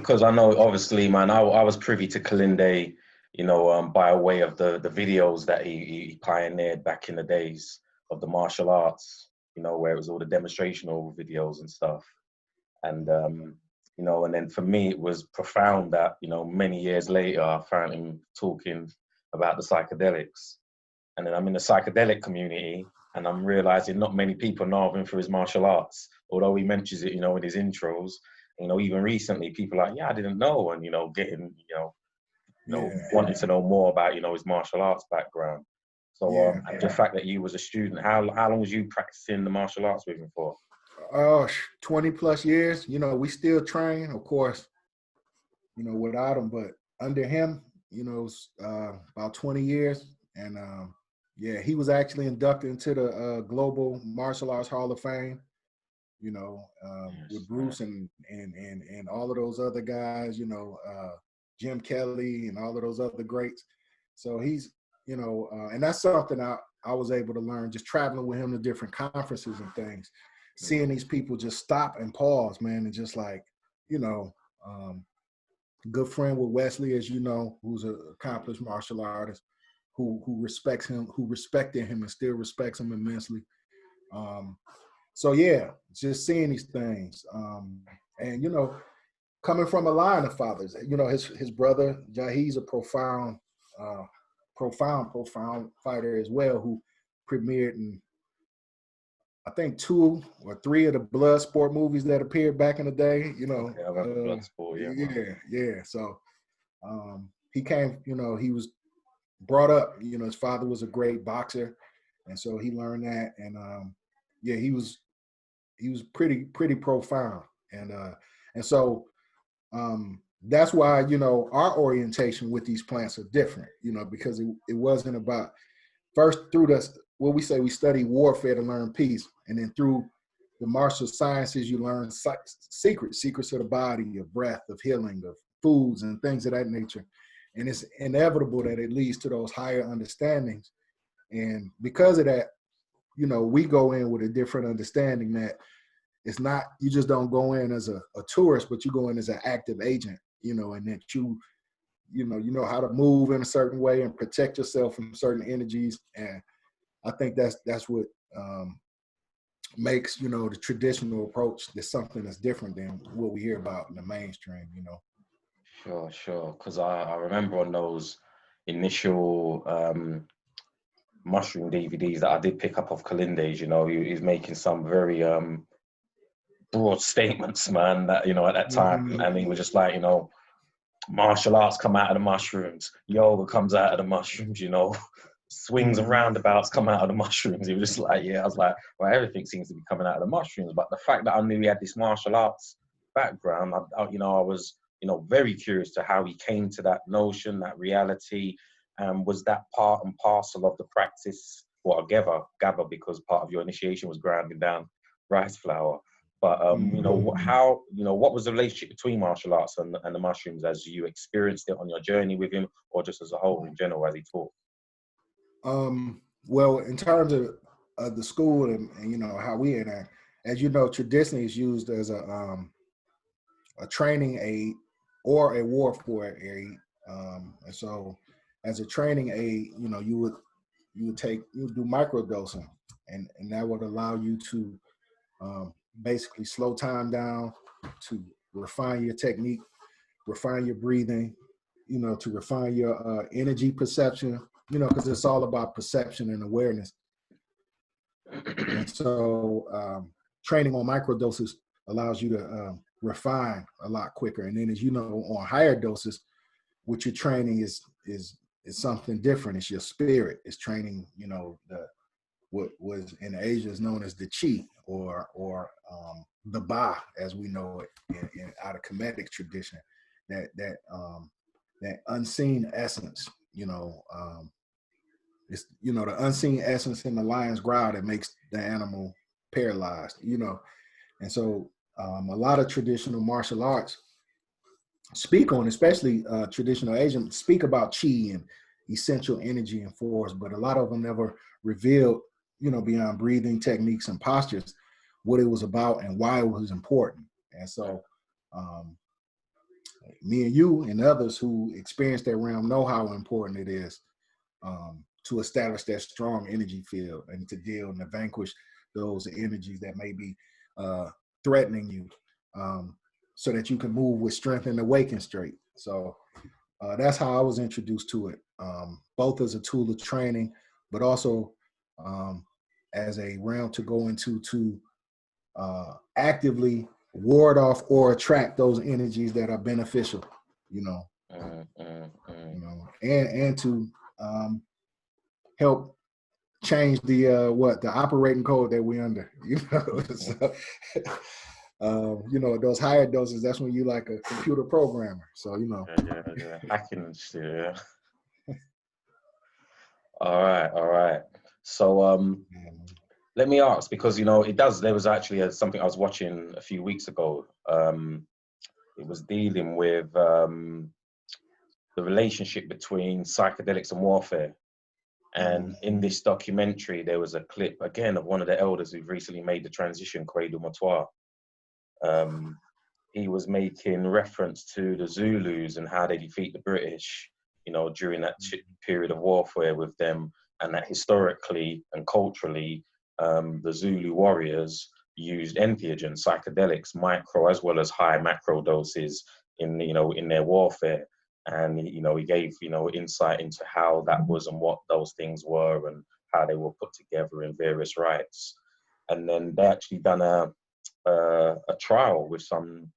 because I know, obviously, man, I was privy to Kilindi, by way of the videos that he pioneered back in the days of the martial arts, where it was all the demonstrational videos and stuff. And, and then for me, it was profound that, many years later, I found him talking about the psychedelics. And then I'm in the psychedelic community, and I'm realizing not many people know of him for his martial arts, although he mentions it, in his intros. Even recently, people are like, yeah, I didn't know, and getting, wanting to know more about, his martial arts background. So, and the fact that you was a student, how long was you practicing the martial arts with him for? 20 plus years. We still train, of course, without him, but under him, about 20 years. And he was actually inducted into the Global Martial Arts Hall of Fame, with Bruce and all of those other guys, Jim Kelly and all of those other greats. So he's, and that's something I was able to learn just traveling with him to different conferences and things, seeing these people just stop and pause, man, and just like, good friend with Wesley, as you know, who's an accomplished martial artist, who respects him, who respected him and still respects him immensely. So yeah, just seeing these things, and coming from a line of fathers, his brother Jahi's a profound fighter as well, who premiered in, I think, 2 or 3 of the blood sport movies that appeared back in the day. Yeah, I remember blood sport. Yeah. So he came. He was brought up. His father was a great boxer, and so he learned that. And he was pretty profound. And so that's why our orientation with these plants are different. Because it wasn't about first through what we say we study warfare to learn peace, and then through the martial sciences you learn secrets of the body, of breath, of healing, of foods and things of that nature. And it's inevitable that it leads to those higher understandings. And because of that, we go in with a different understanding that it's not, you just don't go in as a tourist, but you go in as an active agent, and that you know how to move in a certain way and protect yourself from certain energies. And I think that's what makes, the traditional approach that's something that's different than what we hear about in the mainstream, Sure. Because I remember on those initial mushroom DVDs that I did pick up of Kilindi's, he's making some very broad statements, man, that, at that time. Mm-hmm. And he was just like, martial arts come out of the mushrooms, yoga comes out of the mushrooms, swings and roundabouts come out of the mushrooms. He was just like, I was like, well, everything seems to be coming out of the mushrooms. But the fact that I knew he had this martial arts background, I was, very curious to how he came to that notion, that reality. Was that part and parcel of the practice? Well, gather, because part of your initiation was grinding down rice flour. But what was the relationship between martial arts and the mushrooms as you experienced it on your journey with him, or just as a whole in general as he taught? Well, in terms of the school and how we enact, as you know, traditionally it's used as a training aid or a warfare aid. And so, as a training aid, you would do microdosing, and that would allow you to basically slow time down, to refine your technique, refine your breathing, to refine your energy perception, because it's all about perception and awareness. And so training on microdoses allows you to refine a lot quicker. And then, as you know, on higher doses, what you're training is something different. It's your spirit. It's training, what was in Asia is known as the chi, or the ba, as we know it in out of Kemetic tradition. That unseen essence, it's the unseen essence in the lion's growl that makes the animal paralyzed, and so a lot of traditional martial arts speak on, especially traditional Asian, speak about chi and essential energy and force, but a lot of them never revealed, beyond breathing techniques and postures, what it was about and why it was important. And so me and you and others who experience that realm know how important it is to establish that strong energy field and to deal and to vanquish those energies that may be threatening you, so that you can move with strength and awaken straight. So that's how I was introduced to it, both as a tool of training, but also as a realm to go into to actively ward off or attract those energies that are beneficial, you know, you know, and to help change the the operating code that we're under, you know. So, you know, those higher doses, that's when you like a computer programmer. So, you know. Yeah. Hacking and shit, yeah. All right. So, let me ask, because, you know, there was actually something I was watching a few weeks ago. It was dealing with the relationship between psychedelics and warfare. And in this documentary, there was a clip, again, of one of the elders who've recently made the transition, Credo Matoa. He was making reference to the Zulus and how they defeat the British, you know, during that period of warfare with them, and that historically and culturally, the Zulu warriors used entheogens, psychedelics, micro as well as high macro doses in, you know, in their warfare. And, you know, he gave, you know, insight into how that was and what those things were and how they were put together in various rites. And then they actually done a trial with some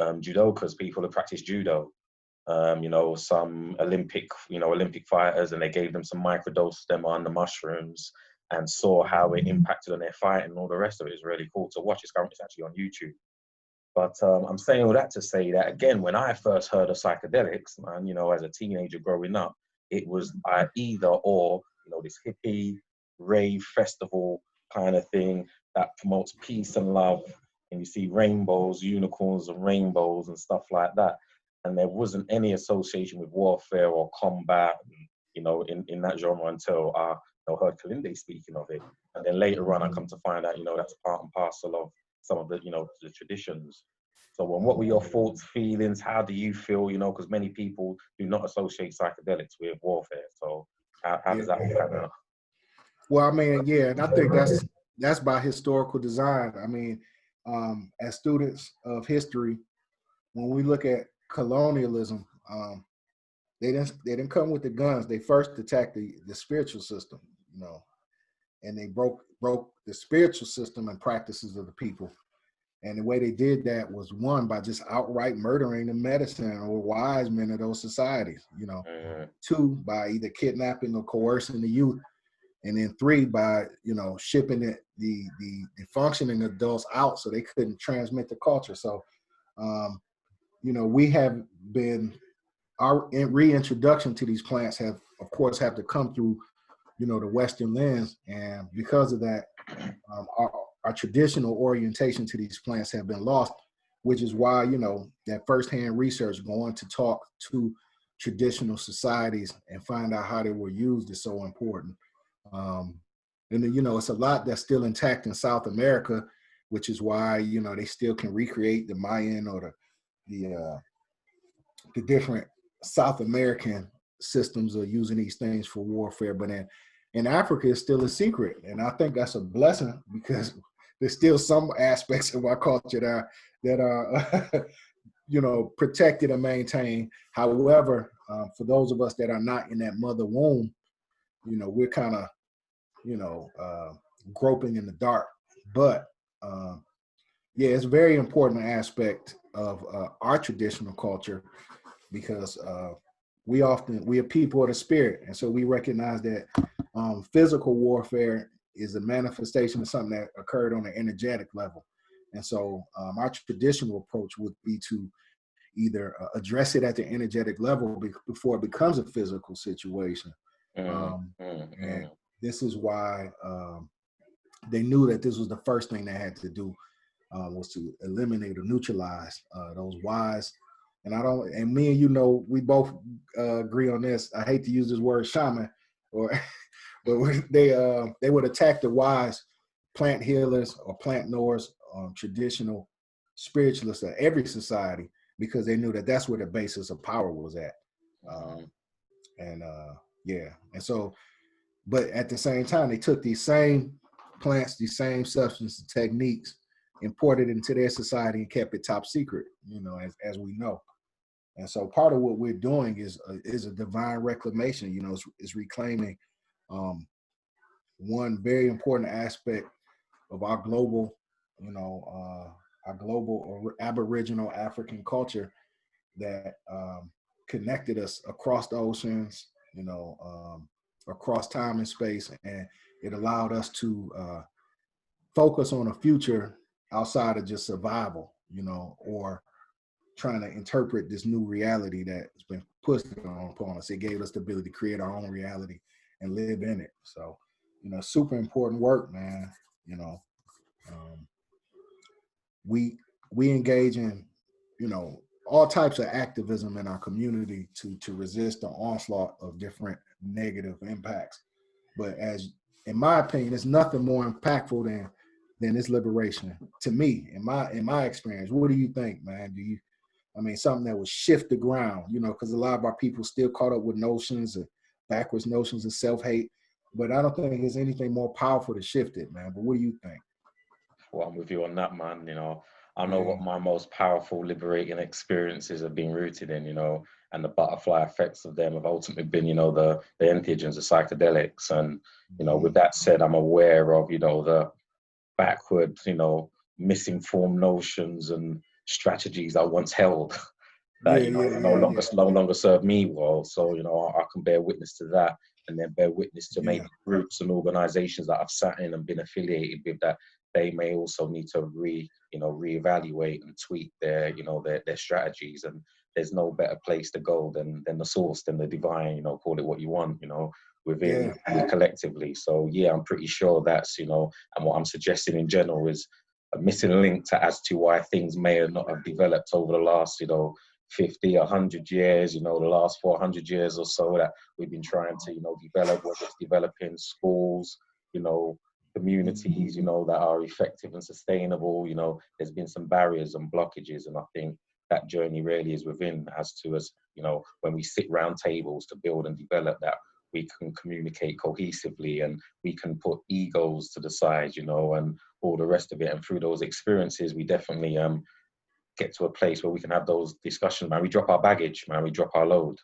judokas, people who practice judo, you know, some Olympic fighters, and they gave them some microdose them on the mushrooms and saw how it impacted on their fight and all the rest of it. Is really cool to watch. It's actually on YouTube. But I'm saying all that to say that, again, when I first heard of psychedelics, man, you know, as a teenager growing up, it was either or, you know, this hippie rave festival kind of thing that promotes peace and love. And you see rainbows, unicorns and rainbows and stuff like that. And there wasn't any association with warfare or combat, you know, in that genre until I heard Kilindi speaking of it. And then later on, I come to find out, you know, that's part and parcel of some of the, you know, the traditions. So what were your thoughts, feelings? How do you feel, you know, because many people do not associate psychedelics with warfare. So how does that all pan out? Well, I mean, yeah, and I think that's by historical design. I mean, as students of history, when we look at colonialism, they didn't come with the guns. They first attacked the spiritual system, you know, and they broke the spiritual system and practices of the people. And the way they did that was, one, by just outright murdering the medicine or wise men of those societies, you know. Two, by either kidnapping or coercing the youth. And then three, by, you know, shipping the functioning adults out so they couldn't transmit the culture. So, you know, we have been, our reintroduction to these plants have to come through, you know, the Western lens. And because of that, our traditional orientation to these plants have been lost, which is why, you know, that firsthand research, going to talk to traditional societies and find out how they were used, is so important. And then, you know, it's a lot that's still intact in South America, which is why, you know, they still can recreate the Mayan or the different South American systems of using these things for warfare. But in Africa, it's still a secret. And I think that's a blessing, because there's still some aspects of our culture that are you know, protected and maintained. However, for those of us that are not in that mother womb, you know, we're kind of, you know, groping in the dark. But yeah, it's a very important aspect of our traditional culture, because we are people of the spirit. And so we recognize that physical warfare is a manifestation of something that occurred on an energetic level. And so our traditional approach would be to either address it at the energetic level before it becomes a physical situation. And this is why they knew that this was the first thing they had to do, was to eliminate or neutralize those wise. And me and you know, we both agree on this. I hate to use this word shaman, but they would attack the wise plant healers or plant knowers, traditional spiritualists of every society, because they knew that that's where the basis of power was at. Yeah. And so, but at the same time, they took these same plants, these same substances, techniques, imported into their society and kept it top secret, you know, as we know. And so part of what we're doing is a divine reclamation, you know, is reclaiming one very important aspect of our global, you know, our global or Aboriginal African culture that connected us across the oceans, you know, across time and space. And it allowed us to focus on a future outside of just survival, you know, or trying to interpret this new reality that's been pushed upon us. It gave us the ability to create our own reality and live in it. So, you know, super important work, man. You know, we engage in, you know, all types of activism in our community to resist the onslaught of different negative impacts. But as, in my opinion, there's nothing more impactful than this liberation to me, in my experience. What do you think, man? I mean, something that would shift the ground, you know, because a lot of our people still caught up with notions of backwards notions of self-hate, but I don't think there's anything more powerful to shift it, man. But what do you think? Well, I'm with you on that, man. You know, I know what my most powerful liberating experiences have been rooted in, you know, and the butterfly effects of them have ultimately been, you know, the entheogens, the psychedelics. And, you know, with that said, I'm aware of, you know, the backward, you know, misinformed notions and strategies I once held that, you know, no longer serve me well. So, you know, I can bear witness to that, and then bear witness to maybe groups and organizations that I've sat in and been affiliated with, that they may also need to reevaluate and tweak their, you know, their strategies. And there's no better place to go than the source, than the divine, you know, call it what you want, you know, within collectively. So yeah, I'm pretty sure that's, you know, and what I'm suggesting in general is a missing link as to why things may not have developed over the last, you know, 50, 100 years, you know, the last 400 years or so, that we've been trying to, you know, develop, whether it's developing schools, you know, communities, you know, that are effective and sustainable. You know, there's been some barriers and blockages, and I think that journey really is within, as to us, you know, when we sit round tables to build and develop that, we can communicate cohesively, and we can put egos to the side, you know, and all the rest of it. And through those experiences, we definitely get to a place where we can have those discussions, man. We drop our baggage, man. We drop our load.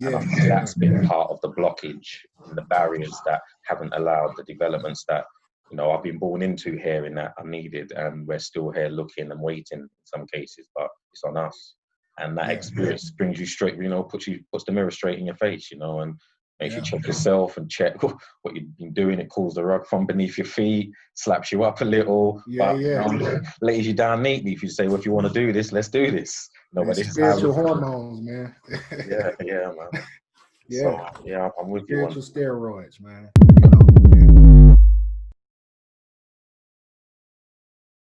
And I think that's been part of the blockage and the barriers that haven't allowed the developments that, you know, I've been born into here and that are needed. And we're still here looking and waiting in some cases, but it's on us. And that experience brings you straight, you know, puts the mirror straight in your face, you know, and makes you check yourself and check what you've been doing. It pulls the rug from beneath your feet, slaps you up a little, but you know, lays you down neatly. If you say, well, if you want to do this, let's do this. No, but this is spiritual hormones, man. man. So yeah, I'm with you on spiritual steroids, man. You know,